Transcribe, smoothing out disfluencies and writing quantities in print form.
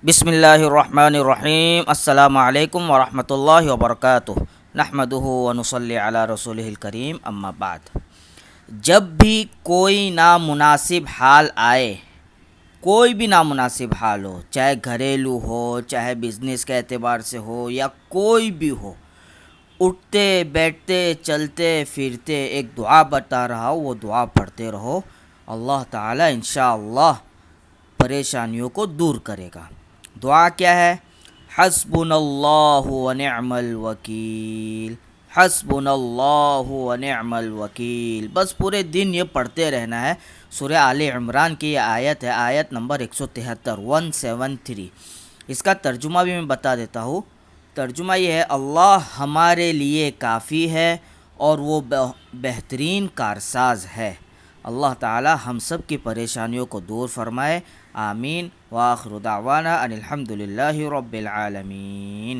بسم اللہ الرحمن الرحیم السلام علیکم ورحمۃ اللہ وبرکاتہ نحمدہ ونصلی علی رسولہ الکریم اما بعد۔ جب بھی کوئی نامناسب حال آئے، کوئی بھی نامناسب حال ہو، چاہے گھریلو ہو، چاہے بزنس کے اعتبار سے ہو، یا کوئی بھی ہو، اٹھتے بیٹھتے چلتے پھرتے ایک دعا بتا رہا ہو، وہ دعا پڑھتے رہو، اللہ تعالی انشاءاللہ پریشانیوں کو دور کرے گا۔ دعا کیا ہے؟ حسبنا اللہ ونعم الوکیل، حسبنا اللہ ونعم الوکیل۔ بس پورے دن یہ پڑھتے رہنا ہے۔ سورہ آل عمران کی یہ آیت ہے، آیت نمبر 173 173۔ اس کا ترجمہ بھی میں بتا دیتا ہوں۔ ترجمہ یہ ہے: اللہ ہمارے لیے کافی ہے اور وہ بہترین کارساز ہے۔ اللہ تعالی ہم سب کی پریشانیوں کو دور فرمائے، آمین۔ وآخر دعوانا ان الحمد للہ رب العالمین۔